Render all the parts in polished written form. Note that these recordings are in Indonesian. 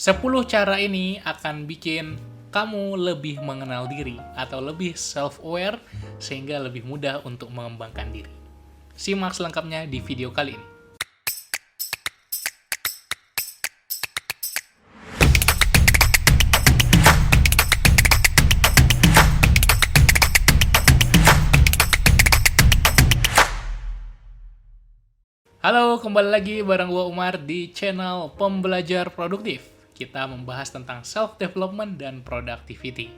10 cara ini akan bikin kamu lebih mengenal diri atau lebih self-aware sehingga lebih mudah untuk mengembangkan diri. Simak selengkapnya di video kali ini. Halo, kembali lagi bareng gua Umar di channel Pembelajar Produktif. Kita membahas tentang self-development dan productivity.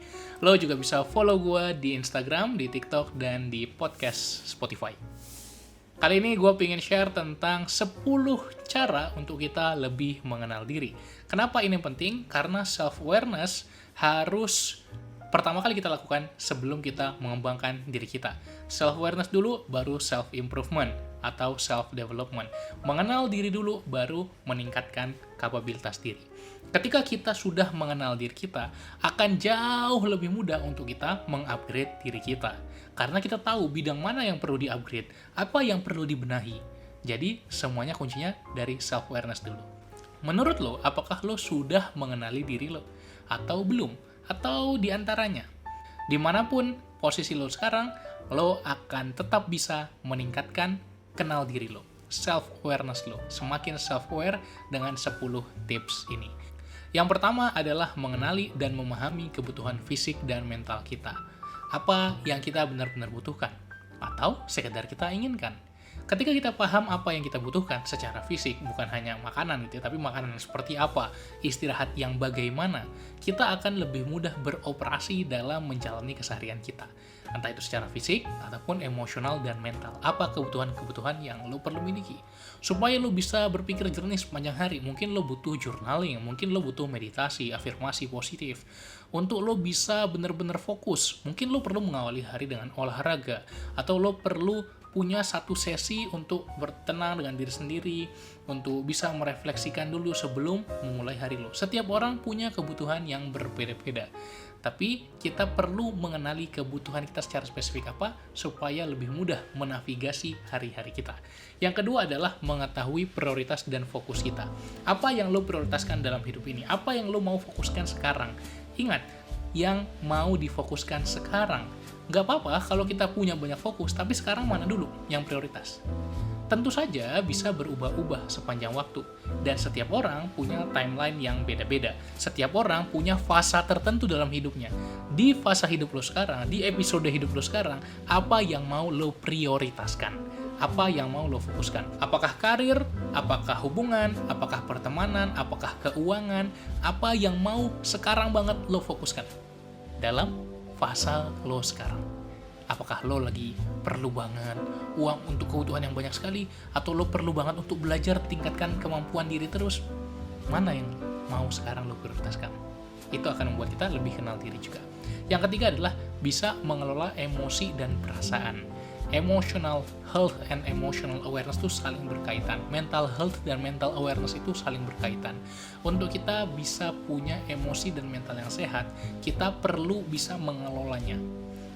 Lo juga bisa follow gua di Instagram, di TikTok, dan di podcast Spotify. Kali ini gue pengen share tentang 10 cara untuk kita lebih mengenal diri. Kenapa ini penting? Karena self-awareness harus pertama kali kita lakukan sebelum kita mengembangkan diri kita. Self-awareness dulu, baru self-improvement atau self-development. Mengenal diri dulu, baru meningkatkan kapabilitas diri. Ketika kita sudah mengenal diri kita, akan jauh lebih mudah untuk kita mengupgrade diri kita. Karena kita tahu bidang mana yang perlu di-upgrade, apa yang perlu dibenahi. Jadi, semuanya kuncinya dari self-awareness dulu. Menurut lo, apakah lo sudah mengenali diri lo? Atau belum? Atau di antaranya? Dimanapun posisi lo sekarang, lo akan tetap bisa meningkatkan kenal diri lo, self-awareness lo. Semakin self-aware dengan 10 tips ini. Yang pertama adalah mengenali dan memahami kebutuhan fisik dan mental kita. Apa yang kita benar-benar butuhkan, atau sekedar kita inginkan. Ketika kita paham apa yang kita butuhkan secara fisik, bukan hanya makanan gitu ya, tapi makanan seperti apa, istirahat yang bagaimana, kita akan lebih mudah beroperasi dalam menjalani keseharian kita. Entah itu secara fisik, ataupun emosional dan mental. Apa kebutuhan-kebutuhan yang lo perlu miliki. Supaya lo bisa berpikir jernih sepanjang hari, mungkin lo butuh journaling, mungkin lo butuh meditasi, afirmasi positif. Untuk lo bisa benar-benar fokus, mungkin lo perlu mengawali hari dengan olahraga, atau lo perlu punya satu sesi untuk bertenang dengan diri sendiri, untuk bisa merefleksikan dulu sebelum memulai hari lo. Setiap orang punya kebutuhan yang berbeda-beda. Tapi kita perlu mengenali kebutuhan kita secara spesifik apa, supaya lebih mudah menavigasi hari-hari kita. Yang kedua adalah mengetahui prioritas dan fokus kita. Apa yang lo prioritaskan dalam hidup ini? Apa yang lo mau fokuskan sekarang? Ingat, yang mau difokuskan sekarang. Nggak apa-apa kalau kita punya banyak fokus, tapi sekarang mana dulu yang prioritas? Tentu saja bisa berubah-ubah sepanjang waktu, dan setiap orang punya timeline yang beda-beda. Setiap orang punya fasa tertentu dalam hidupnya. Di fasa hidup lo sekarang, di episode hidup lo sekarang, apa yang mau lo prioritaskan? Apa yang mau lo fokuskan? Apakah karir? Apakah hubungan? Apakah pertemanan? Apakah keuangan? Apa yang mau sekarang banget lo fokuskan dalam fasa lo sekarang? Apakah lo lagi perlu banget uang untuk kebutuhan yang banyak sekali, atau lo perlu banget untuk belajar tingkatkan kemampuan diri terus? Mana yang mau sekarang lo prioritaskan? Itu akan membuat kita lebih kenal diri juga. Yang ketiga adalah bisa mengelola emosi dan perasaan. Emotional health and emotional awareness itu saling berkaitan. Mental health dan mental awareness itu saling berkaitan. Untuk kita bisa punya emosi dan mental yang sehat, kita perlu bisa mengelolanya.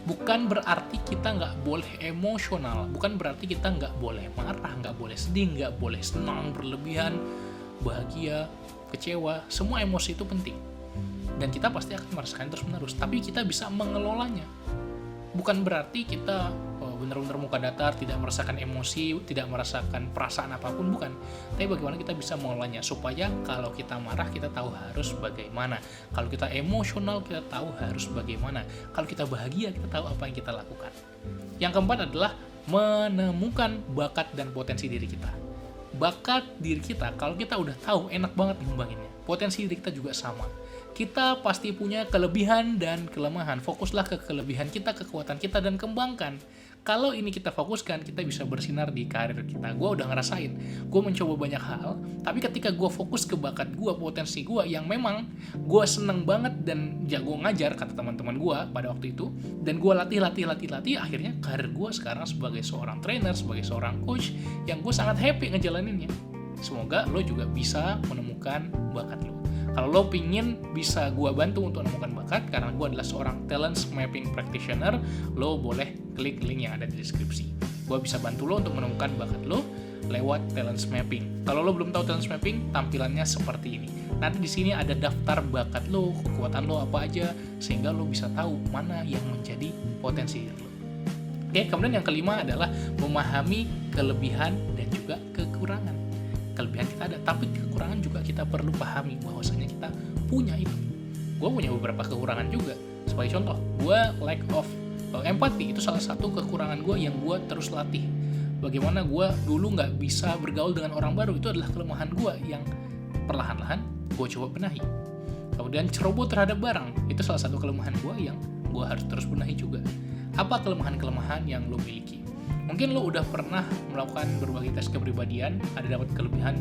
Bukan berarti kita nggak boleh emosional, bukan berarti kita nggak boleh marah, nggak boleh sedih, nggak boleh senang, berlebihan, bahagia, kecewa. Semua emosi itu penting. Dan kita pasti akan merasakan terus-menerus, tapi kita bisa mengelolanya. Bukan berarti kita benar-benar muka datar, tidak merasakan emosi, tidak merasakan perasaan apapun, bukan. Tapi bagaimana kita bisa mengelolanya, supaya kalau kita marah, kita tahu harus bagaimana. Kalau kita emosional, kita tahu harus bagaimana. Kalau kita bahagia, kita tahu apa yang kita lakukan. Yang keempat adalah menemukan bakat dan potensi diri kita. Bakat diri kita, kalau kita udah tahu, enak banget ngembanginnya. Potensi diri kita juga sama. Kita pasti punya kelebihan dan kelemahan. Fokuslah ke kelebihan kita, kekuatan kita, dan kembangkan. Kalau ini kita fokuskan, kita bisa bersinar di karir kita. Gue udah ngerasain, gue mencoba banyak hal, tapi ketika gue fokus ke bakat gue, potensi gue, yang memang gue seneng banget dan jago ngajar, kata teman-teman gue pada waktu itu, dan gue latih, akhirnya karir gue sekarang sebagai seorang trainer, sebagai seorang coach, yang gue sangat happy ngejalaninnya. Semoga lo juga bisa menemukan bakat lo. Kalau lo pingin bisa gue bantu untuk menemukan bakat, karena gue adalah seorang talent mapping practitioner, lo boleh klik link yang ada di deskripsi. Gue bisa bantu lo untuk menemukan bakat lo lewat talent mapping. Kalau lo belum tahu talent mapping, tampilannya seperti ini. Nanti di sini ada daftar bakat lo, kekuatan lo apa aja, sehingga lo bisa tahu mana yang menjadi potensi diri lo. Oke, kemudian yang kelima adalah memahami kelebihan dan juga kekurangan. Kelebihan kita ada, tapi kekurangan juga kita perlu pahami bahwasanya kita punya itu. Gue punya beberapa kekurangan juga. Sebagai contoh, gue lack of empathy, itu salah satu kekurangan gue yang gue terus latih. Bagaimana gue dulu nggak bisa bergaul dengan orang baru, itu adalah kelemahan gue yang perlahan-lahan gue coba benahi. Kemudian ceroboh terhadap barang, itu salah satu kelemahan gue yang gue harus terus benahi juga. Apa kelemahan-kelemahan yang lo miliki? Mungkin lo udah pernah melakukan berbagai tes kepribadian, ada dapat kelebihan,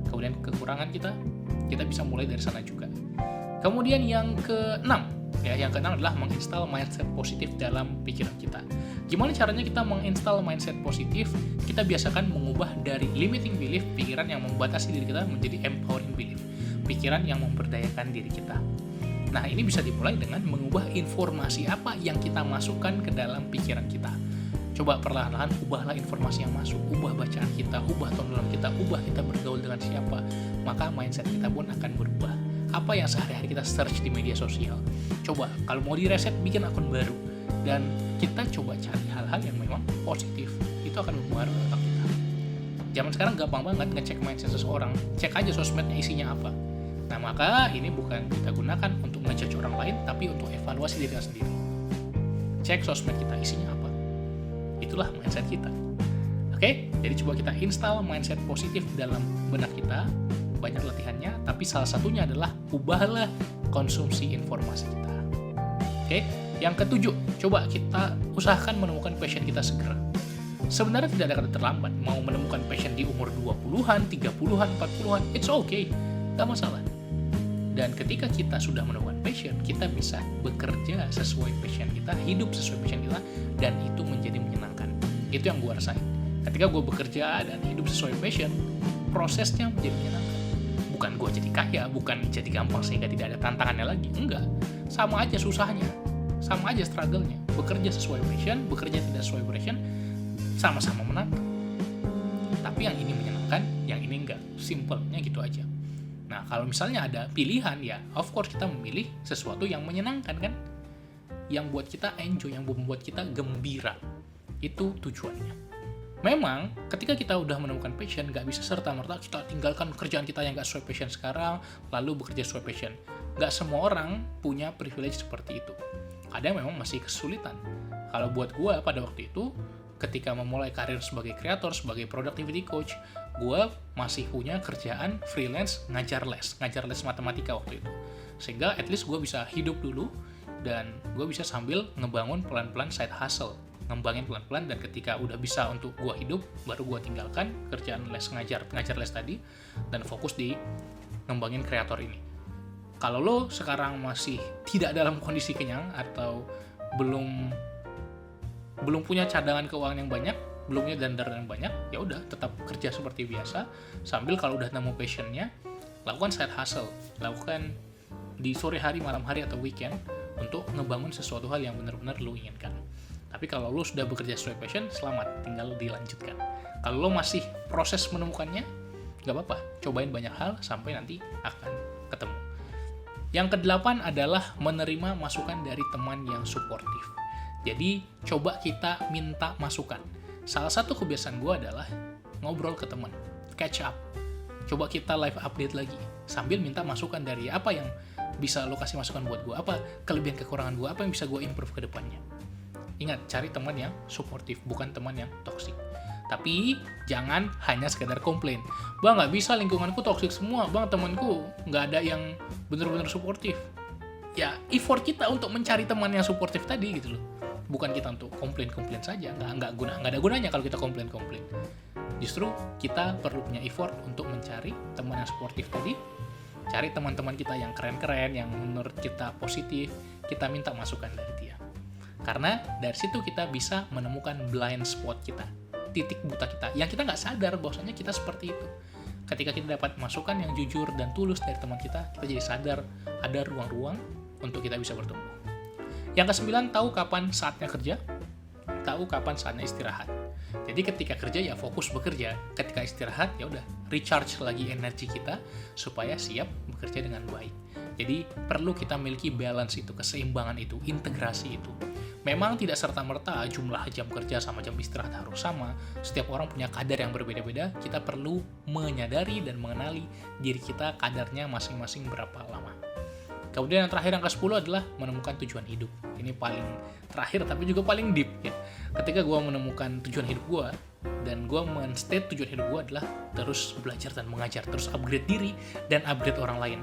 kemudian kekurangan kita bisa mulai dari sana juga. Kemudian yang keenam adalah menginstal mindset positif dalam pikiran kita. Gimana caranya kita menginstal mindset positif? Kita biasakan mengubah dari limiting belief, pikiran yang membatasi diri kita, menjadi empowering belief, pikiran yang memberdayakan diri kita. Nah, ini bisa dimulai dengan mengubah informasi apa yang kita masukkan ke dalam pikiran kita. Coba perlahan-lahan ubahlah informasi yang masuk, ubah bacaan kita, ubah tontonan kita, ubah kita bergaul dengan siapa, maka mindset kita pun akan berubah. Apa yang sehari-hari kita search di media sosial, coba kalau mau direset bikin akun baru, dan kita coba cari hal-hal yang memang positif, itu akan mempengaruhi otak kita. Zaman sekarang gampang banget ngecek mindset seseorang, cek aja sosmednya isinya apa. Nah, maka ini bukan kita gunakan untuk ngejudge orang lain, tapi untuk evaluasi diri kita sendiri. Cek sosmed kita isinya apa. Itulah mindset kita. Oke, jadi coba kita install mindset positif dalam benak kita. Banyak latihannya, tapi salah satunya adalah ubahlah konsumsi informasi kita. Oke, yang ketujuh, coba kita usahakan menemukan passion kita segera. Sebenarnya tidak ada kata terlambat. Mau menemukan passion di umur 20-an, 30-an, 40-an, it's okay, gak masalah. Dan ketika kita sudah menemukan passion, kita bisa bekerja sesuai passion kita, hidup sesuai passion kita, dan itu menjadi menyenangkan. Itu yang gue rasain. Ketika gue bekerja dan hidup sesuai passion, prosesnya menjadi menyenangkan. Bukan gue jadi kaya, bukan jadi gampang sehingga tidak ada tantangannya lagi. Enggak, sama aja susahnya, sama aja struggle-nya. Bekerja sesuai passion, bekerja tidak sesuai passion, sama-sama menantang. Tapi yang ini menyenangkan, yang ini enggak. Simpelnya gitu aja. Nah, kalau misalnya ada pilihan, ya of course kita memilih sesuatu yang menyenangkan kan? Yang buat kita enjoy, yang membuat kita gembira. Itu tujuannya. Memang, ketika kita udah menemukan passion, nggak bisa serta-merta kita tinggalkan kerjaan kita yang nggak sesuai passion sekarang, lalu bekerja sesuai passion. Nggak semua orang punya privilege seperti itu. Ada yang memang masih kesulitan. Kalau buat gue pada waktu itu, ketika memulai karir sebagai kreator, sebagai productivity coach, gue masih punya kerjaan freelance ngajar les matematika waktu itu. Sehingga at least gue bisa hidup dulu, dan gue bisa sambil ngebangun pelan-pelan side hustle. Ngembangin pelan-pelan, dan ketika udah bisa untuk gue hidup, baru gue tinggalkan kerjaan ngajar les tadi, dan fokus di ngembangin kreator ini. Kalau lo sekarang masih tidak dalam kondisi kenyang, atau belum punya cadangan keuangan yang banyak, belum punya dana yang banyak, ya udah tetap kerja seperti biasa, sambil kalau udah nemu passionnya, lakukan side hustle, lakukan di sore hari, malam hari, atau weekend, untuk ngebangun sesuatu hal yang benar-benar lo inginkan. Tapi kalau lo sudah bekerja sesuai passion, selamat, tinggal dilanjutkan. Kalau lo masih proses menemukannya, nggak apa-apa, cobain banyak hal sampai nanti akan ketemu. Yang kedelapan adalah menerima masukan dari teman yang suportif. Jadi, coba kita minta masukan. Salah satu kebiasaan gue adalah ngobrol ke teman, catch up. Coba kita live update lagi, sambil minta masukan dari apa yang bisa lo kasih masukan buat gue, apa kelebihan kekurangan gue, apa yang bisa gue improve ke depannya. Ingat, cari teman yang suportif, bukan teman yang toksik. Tapi jangan hanya sekedar komplain. Bang, nggak bisa, lingkunganku toksik semua. Bang, temanku nggak ada yang benar-benar suportif. Ya, effort kita untuk mencari teman yang suportif tadi gitu loh. Bukan kita untuk komplain-komplain saja. Nggak ada gunanya kalau kita komplain-komplain. Justru kita perlu punya effort untuk mencari teman yang suportif tadi. Cari teman-teman kita yang keren-keren, yang menurut kita positif. Kita minta masukan dari dia. Karena dari situ kita bisa menemukan blind spot kita, titik buta kita, yang kita nggak sadar bahwasanya kita seperti itu. Ketika kita dapat masukan yang jujur dan tulus dari teman kita jadi sadar ada ruang-ruang untuk kita bisa bertumbuh. Yang ke-9, tahu kapan saatnya kerja, tahu kapan saatnya istirahat. Jadi ketika kerja ya fokus bekerja, ketika istirahat ya udah recharge lagi energi kita supaya siap bekerja dengan baik. Jadi perlu kita miliki balance itu, keseimbangan itu, integrasi itu. Memang tidak serta-merta jumlah jam kerja sama jam istirahat harus sama. Setiap orang punya kadar yang berbeda-beda. Kita perlu menyadari dan mengenali diri kita kadarnya masing-masing berapa lama. Kemudian yang terakhir, yang ke-10 adalah menemukan tujuan hidup. Ini paling terakhir tapi juga paling deep ya. Ketika gue menemukan tujuan hidup gue, dan gue men-state tujuan hidup gue adalah terus belajar dan mengajar, terus upgrade diri dan upgrade orang lain.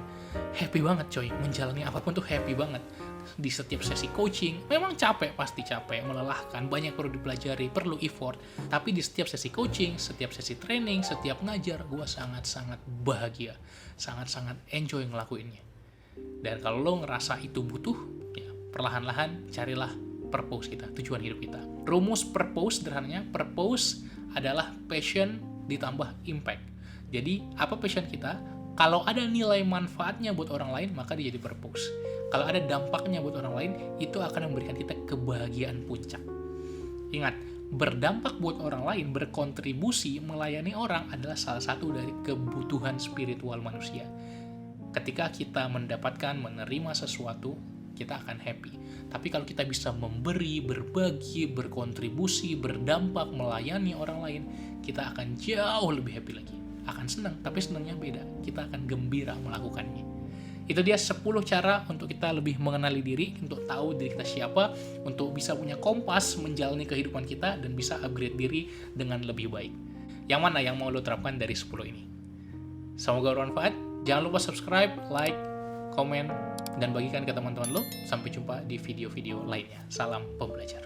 Happy banget coy, menjalani apapun tuh happy banget. Di setiap sesi coaching, memang capek, pasti capek, melelahkan, banyak perlu dipelajari, perlu effort. Tapi di setiap sesi coaching, setiap sesi training, setiap ngajar, gue sangat-sangat bahagia, sangat-sangat enjoy ngelakuinnya. Dan kalau lo ngerasa itu butuh, ya perlahan-lahan carilah purpose kita, tujuan hidup kita. Rumus purpose sederhananya, purpose adalah passion ditambah impact. Jadi, apa passion kita? Kalau ada nilai manfaatnya buat orang lain, maka dia jadi purpose. Kalau ada dampaknya buat orang lain, itu akan memberikan kita kebahagiaan puncak. Ingat, berdampak buat orang lain, berkontribusi, melayani orang adalah salah satu dari kebutuhan spiritual manusia. Ketika kita mendapatkan, menerima sesuatu, kita akan happy. Tapi kalau kita bisa memberi, berbagi, berkontribusi, berdampak, melayani orang lain, kita akan jauh lebih happy lagi. Akan senang, tapi senangnya beda. Kita akan gembira melakukannya. Itu dia 10 cara untuk kita lebih mengenali diri, untuk tahu diri kita siapa, untuk bisa punya kompas menjalani kehidupan kita, dan bisa upgrade diri dengan lebih baik. Yang mana yang mau lo terapkan dari 10 ini? Semoga bermanfaat. Jangan lupa subscribe, like, komen, dan bagikan ke teman-teman lo. Sampai jumpa di video-video lainnya. Salam pembelajar.